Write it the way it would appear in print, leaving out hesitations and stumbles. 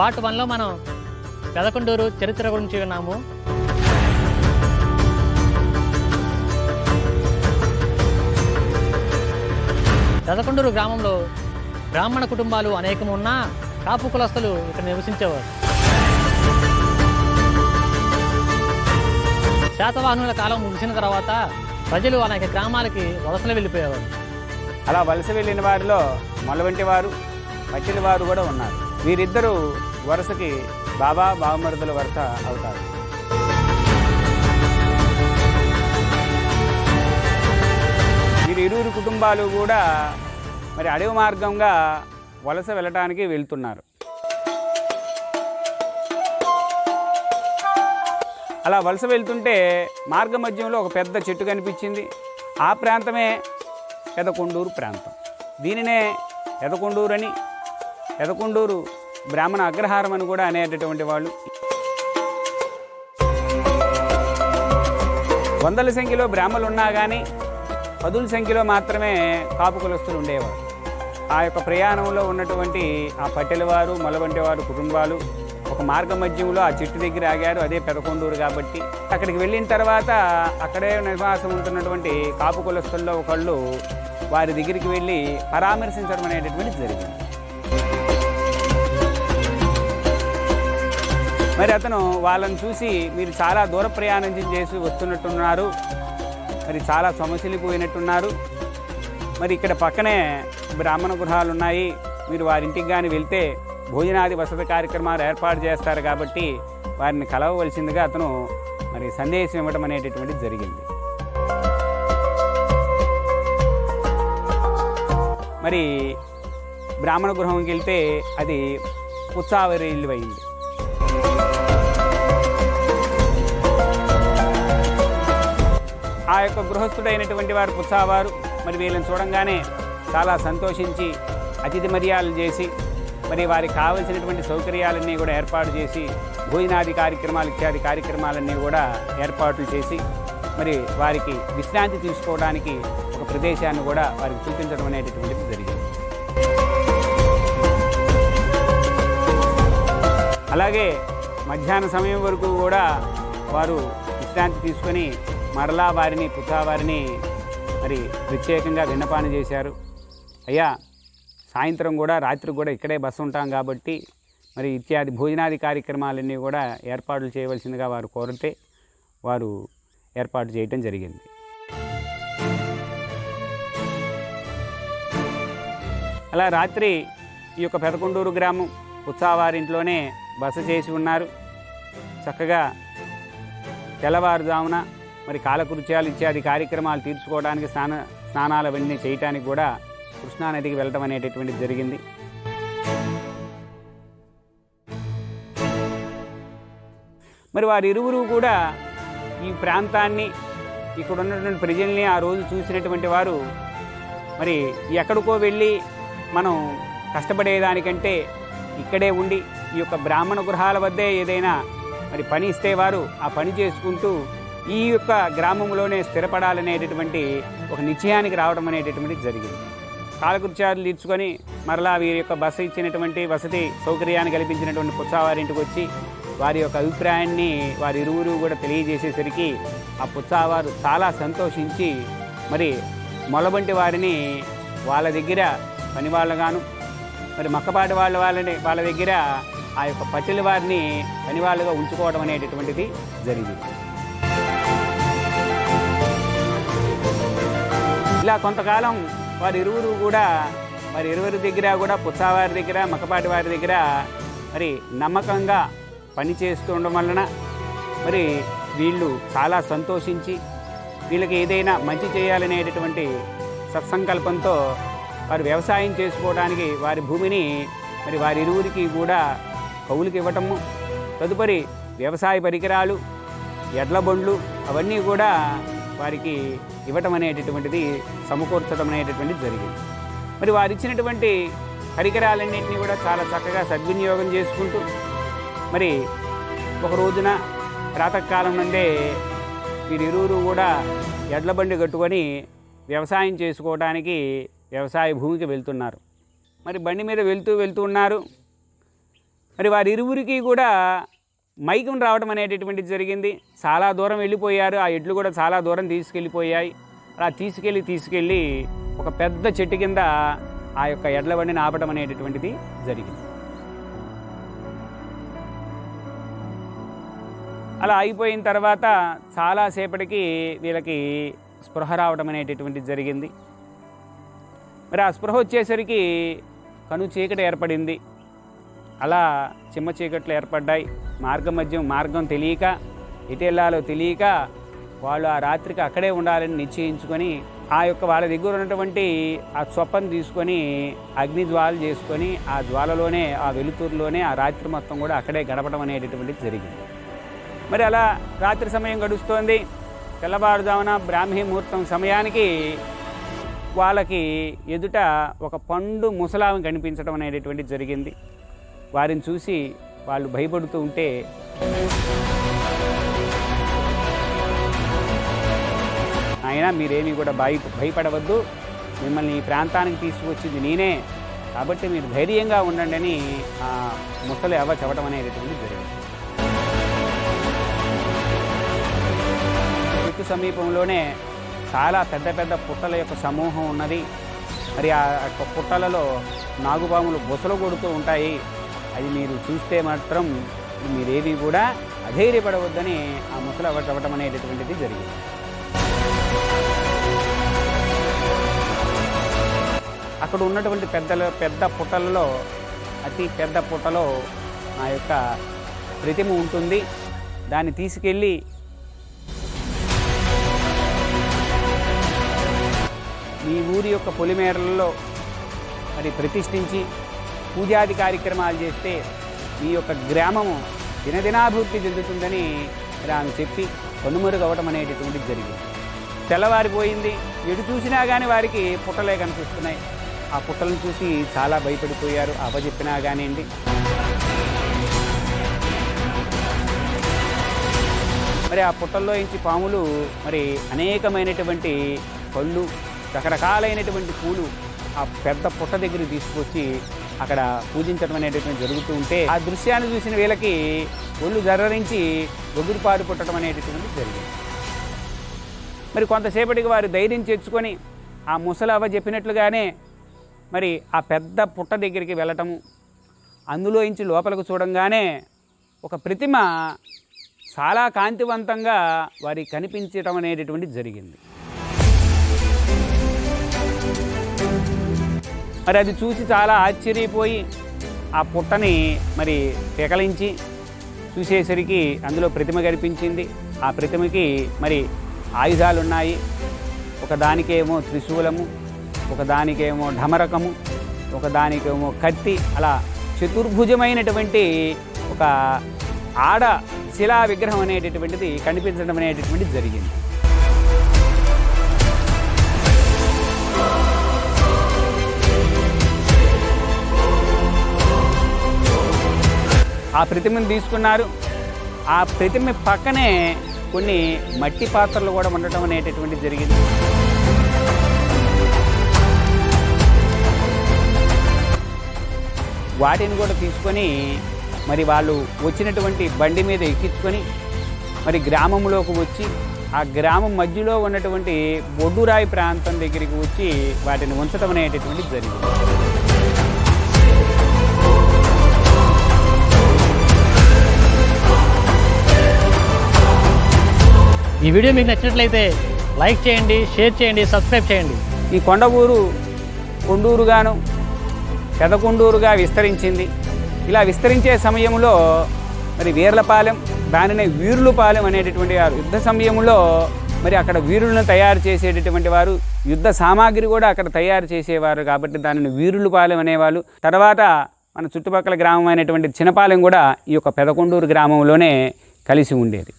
Part 1లో మనం పెదకొండూరు చరిత్ర గురించి విన్నాము. పెదకొండూరు గ్రామంలో బ్రాహ్మణ కుటుంబాలు అనేకం ఉన్నా కాపు కులస్తులు ఇక్కడ నివసించేవారు. శాతవాహనుల కాలం ముగిసిన తర్వాత ప్రజలు అనేక గ్రామాలకి వలసలు వెళ్ళిపోయేవారు. అలా వలస వెళ్ళిన వారిలో మొలవంటి వారు, పట్టిన వారు కూడా ఉన్నారు. వీరిద్దరూ వరుసకి బాబా బావమరుదుల వరుస అవుతారు. వీరి ఇరువురు కుటుంబాలు కూడా మరి అడవి మార్గంగా వలస వెళ్ళటానికి వెళ్తున్నారు. అలా వలస వెళ్తుంటే మార్గ మధ్యంలో ఒక పెద్ద చెట్టు కనిపించింది. ఆ ప్రాంతమే పెదకొండూరు ప్రాంతం. దీనినే పెదకొండూరు అని, పెదకొండూరు బ్రాహ్మణ అగ్రహారం అని కూడా అనేటటువంటి వాళ్ళు. వందల సంఖ్యలో బ్రాహ్మణులు ఉన్నా కానీ పదుల సంఖ్యలో మాత్రమే కాపు కులస్తులు ఉండేవారు. ఆ యొక్క ప్రయాణంలో ఉన్నటువంటి ఆ పట్టెల వారు, మొలవంటి వారు కుటుంబాలు ఒక మార్గ మధ్యంలో ఆ చెట్టు దగ్గర ఆగారు. అదే పెదకొండూరు కాబట్టి అక్కడికి వెళ్ళిన తర్వాత అక్కడే నివాసం ఉంటున్నటువంటి కాపు కులస్తుల్లో ఒకళ్ళు వారి దగ్గరికి వెళ్ళి పరామర్శించడం అనేటటువంటిది జరిగింది. మరి అతను వాళ్ళని చూసి, మీరు చాలా దూర ప్రయాణం చేసి వస్తున్నట్టున్నారు, మరి చాలా సమస్యలిపోయినట్టున్నారు, మరి ఇక్కడ పక్కనే బ్రాహ్మణ గృహాలు ఉన్నాయి, మీరు వారింటికి కానీ వెళ్తే భోజనాది వసతి కార్యక్రమాలు ఏర్పాటు చేస్తారు కాబట్టి వారిని కలవవలసిందిగా అతను మరి సందేశం ఇవ్వడం అనేటటువంటిది జరిగింది. మరి బ్రాహ్మణ గృహంకి వెళ్తే అది పుచ్చావరి ఇల్లు అయింది. ఆ యొక్క గృహస్థుడైనటువంటి వారు పుచ్చావారు మరి వీళ్ళని చూడంగానే చాలా సంతోషించి అతిథి మర్యాదలు చేసి మరి వారికి కావలసినటువంటి సౌకర్యాలన్నీ కూడా ఏర్పాటు చేసి భోజనాది కార్యక్రమాలు ఇత్యాది కార్యక్రమాలన్నీ కూడా ఏర్పాట్లు చేసి మరి వారికి విశ్రాంతి తీసుకోవడానికి ఒక ప్రదేశాన్ని కూడా వారికి చూపించడం అనేటటువంటిది జరిగింది. అలాగే మధ్యాహ్న సమయం వరకు కూడా వారు విశ్రాంతి తీసుకొని మరలా వారిని పుచ్చావారిని మరి ప్రత్యేకంగా విన్నపాన్ని చేశారు. అయ్యా, సాయంత్రం కూడా రాత్రి కూడా ఇక్కడే బస ఉంటాం కాబట్టి మరి ఇత్యాది భోజనాది కార్యక్రమాలన్నీ కూడా ఏర్పాట్లు చేయవలసిందిగా వారు కోరితే వారు ఏర్పాటు చేయటం జరిగింది. అలా రాత్రి ఈ యొక్క పెదకొండూరు గ్రామం పుచ్చావారింట్లోనే బస చేసి ఉన్నారు. చక్కగా తెల్లవారుజామున మరి కాలకృత్యాలు ఇత్యాది కార్యక్రమాలు తీర్చుకోవడానికి స్నానాలు అవన్నీ చేయటానికి కూడా కృష్ణానదికి వెళ్ళటం అనేటటువంటిది జరిగింది. మరి వారి ఇరువురు కూడా ఈ ప్రాంతాన్ని, ఇక్కడ ఉన్నటువంటి ప్రజల్ని ఆ రోజు చూసినటువంటి వారు మరి ఎక్కడికో వెళ్ళి మనం కష్టపడేదానికంటే ఇక్కడే ఉండి ఈ యొక్క బ్రాహ్మణ గృహాల వద్దే ఏదైనా మరి పని ఇస్తే వారు ఆ పని చేసుకుంటూ ఈ యొక్క గ్రామంలోనే స్థిరపడాలనేటటువంటి ఒక నిశ్చయానికి రావడం అనేటటువంటిది జరిగింది. కాలకృత్యాలు తీర్చుకొని మరలా వీరి యొక్క బస ఇచ్చినటువంటి వసతి సౌకర్యాన్ని కల్పించినటువంటి పుచ్చావారింటికి వచ్చి వారి యొక్క అభిప్రాయాన్ని వారి ఇరువురు కూడా తెలియజేసేసరికి ఆ పుచ్చావారు చాలా సంతోషించి మరి మొలబంటి వారిని వాళ్ళ దగ్గర పనివాళ్ళగాను, మరి మక్కపాటి వాళ్ళ దగ్గర ఆ యొక్క పట్టెల వారిని పనివాళ్ళుగా ఉంచుకోవడం అనేటటువంటిది జరిగింది. ఇలా కొంతకాలం వారి ఇరువురు కూడా వారి ఇరువురి దగ్గర కూడా పుచ్చావారి దగ్గర, మక్కపాటి వారి దగ్గర మరి నమ్మకంగా పనిచేస్తూ ఉండడం వలన మరి వీళ్ళు చాలా సంతోషించి వీళ్ళకి ఏదైనా మంచి చేయాలనేటటువంటి సత్సంకల్పంతో వారు వ్యవసాయం చేసుకోవడానికి వారి భూమిని మరి వారి ఇరువురికి కూడా కౌలుకి ఇవ్వటము, తదుపరి వ్యవసాయ పరికరాలు, ఎడ్ల బండ్లు అవన్నీ కూడా వారికి ఇవ్వటం అనేటటువంటిది సమకూర్చడం అనేటటువంటిది జరిగింది. మరి వారు ఇచ్చినటువంటి పరికరాలన్నింటినీ కూడా చాలా చక్కగా సద్వినియోగం చేసుకుంటూ మరి ఒక రోజున ప్రాతకాలం నుండే వీరిరువురు కూడా ఎడ్ల బండి కట్టుకొని వ్యవసాయం చేసుకోవడానికి వ్యవసాయ భూమికి వెళ్తున్నారు. మరి బండి మీద వెళ్తూ ఉన్నారు. మరి వారిరువురికి కూడా మైకం రావడం అనేటటువంటిది జరిగింది. చాలా దూరం వెళ్ళిపోయారు. ఆ ఎడ్లు కూడా చాలా దూరం తీసుకెళ్ళిపోయాయి. అలా తీసుకెళ్ళి ఒక పెద్ద చెట్టు కింద ఆ యొక్క ఎడ్ల బండిని ఆపడం అనేటటువంటిది జరిగింది. అలా అయిపోయిన తర్వాత చాలాసేపటికి వీళ్ళకి స్పృహ రావడం అనేటటువంటిది జరిగింది. మరి ఆ స్పృహ వచ్చేసరికి కను చీకటి ఏర్పడింది. అలా చిమ్మ చీకట్లు ఏర్పడ్డాయి. మార్గం తెలియక ఎటు వెళ్ళాలో తెలియక వాళ్ళు ఆ రాత్రికి అక్కడే ఉండాలని నిశ్చయించుకొని ఆ యొక్క వాళ్ళ దగ్గర ఉన్నటువంటి ఆ చొప్పను తీసుకొని అగ్ని జ్వాల చేసుకొని ఆ జ్వాలలోనే ఆ వెలుతురులోనే ఆ రాత్రి మొత్తం కూడా అక్కడే గడపడం అనేటటువంటిది జరిగింది. మరి అలా రాత్రి సమయం గడుస్తోంది. తెల్లవారుజామున బ్రాహ్మీ ముహూర్తం సమయానికి వాళ్ళకి ఎదుట ఒక పండు ముసలాం కనిపించడం అనేటటువంటిది జరిగింది. వారిని చూసి వాళ్ళు భయపడుతూ ఉంటే అయినా మీరేమీ కూడా భయపడవద్దు, మిమ్మల్ని ఈ ప్రాంతానికి తీసుకొచ్చింది నేనే, కాబట్టి మీరు ధైర్యంగా ఉండండి అని ఆ ముసలి అవ్వ చెప్పడం అనేటటువంటి జరిగింది. చుట్టూ సమీపంలోనే చాలా పెద్ద పెద్ద పుట్టల యొక్క సమూహం ఉన్నది. మరి ఆ యొక్క పుట్టలలో నాగుపాములు బుసలు కొడుతూ ఉంటాయి. అది మీరు చూస్తే మాత్రం మీరేవి కూడా అధైర్యపడవద్దని ఆ ముసలవ్వ చెప్పడం అనేటటువంటిది జరిగింది. అక్కడ ఉన్నటువంటి పెద్ద పుట్టలలో అతి పెద్ద పుట్టలో ఆ యొక్క ప్రతిమ ఉంటుంది. దాన్ని తీసుకెళ్ళి మీ ఊరి యొక్క పొలిమేరలలో మరి ప్రతిష్ఠించి పూజాది కార్యక్రమాలు చేస్తే మీ యొక్క గ్రామము దినదినాభివృద్ధి చెందుతుందని ఆమె చెప్పి కనుమరుగవటం అనేటటువంటిది జరిగింది. తెల్లవారిపోయింది. ఎటు చూసినా కానీ వారికి పుట్టలే కనిపిస్తున్నాయి. ఆ పుట్టలను చూసి చాలా భయపడిపోయారు. అప్పచెప్పినా కానివ్వండి. మరి ఆ పుట్టల్లో నుంచి పాములు మరి అనేకమైనటువంటి పళ్ళు, రకరకాలైనటువంటి పూలు ఆ పెద్ద పుట్ట దగ్గర తీసుకొచ్చి అక్కడ పూజించడం అనేటటువంటి జరుగుతూ ఉంటే ఆ దృశ్యాన్ని చూసిన వీళ్ళకి ఒళ్ళు జర్రరించి ఒగురుపాటు పుట్టడం అనేటటువంటి జరిగింది. మరి కొంతసేపటికి వారు ధైర్యం తెచ్చుకొని ఆ ముసలవ్వ చెప్పినట్లుగానే మరి ఆ పెద్ద పుట్ట దగ్గరికి వెళ్ళటము, అందులో నుంచి లోపలికి చూడంగానే ఒక ప్రతిమ చాలా కాంతివంతంగా వారికి కనిపించడం అనేటటువంటిది జరిగింది. మరి అది చూసి చాలా ఆశ్చర్యపోయి ఆ పుట్టని మరి పెకలించి చూసేసరికి అందులో ప్రతిమ కనిపించింది. ఆ ప్రతిమకి మరి ఆయుధాలు ఉన్నాయి. ఒకదానికేమో త్రిశూలము, ఒకదానికేమో ఢమరకము, ఒకదానికేమో కత్తి, అలా చతుర్భుజమైనటువంటి ఒక ఆడ శిలా విగ్రహం అనేటటువంటిది కనిపించడం అనేటటువంటిది జరిగింది. ఆ ప్రతిమను తీసుకున్నారు. ఆ ప్రతిమ పక్కనే కొన్ని మట్టి పాత్రలు కూడా ఉండటం అనేటటువంటిది జరిగింది. వాటిని కూడా తీసుకొని మరి వాళ్ళు వచ్చినటువంటి బండి మీద ఎక్కించుకొని మరి గ్రామంలోకి వచ్చి ఆ గ్రామం మధ్యలో ఉన్నటువంటి బొడ్డురాయి ప్రాంతం దగ్గరికి వచ్చి వాటిని ఉంచడం అనేటటువంటిది జరిగింది. ఈ వీడియో మీకు నచ్చినట్లయితే లైక్ చేయండి, షేర్ చేయండి, సబ్స్క్రైబ్ చేయండి. ఈ కొండ ఊరు కొండూరుగాను పెదకొండూరుగా విస్తరించింది. ఇలా విస్తరించే సమయంలో మరి వీర్లపాలెం, దానినే వీరులపాలెం అనేటటువంటి వారు యుద్ధ సమయంలో మరి అక్కడ వీరులను తయారు చేసేటటువంటి వారు, యుద్ధ సామాగ్రి కూడా అక్కడ తయారు చేసేవారు కాబట్టి దానిని వీరులపాలెం అనేవాళ్ళు. తర్వాత మన చుట్టుపక్కల గ్రామం అయినటువంటి చిన్నపాలెం కూడా ఈ యొక్క పెదకొండూరు గ్రామంలోనే కలిసి ఉండేది.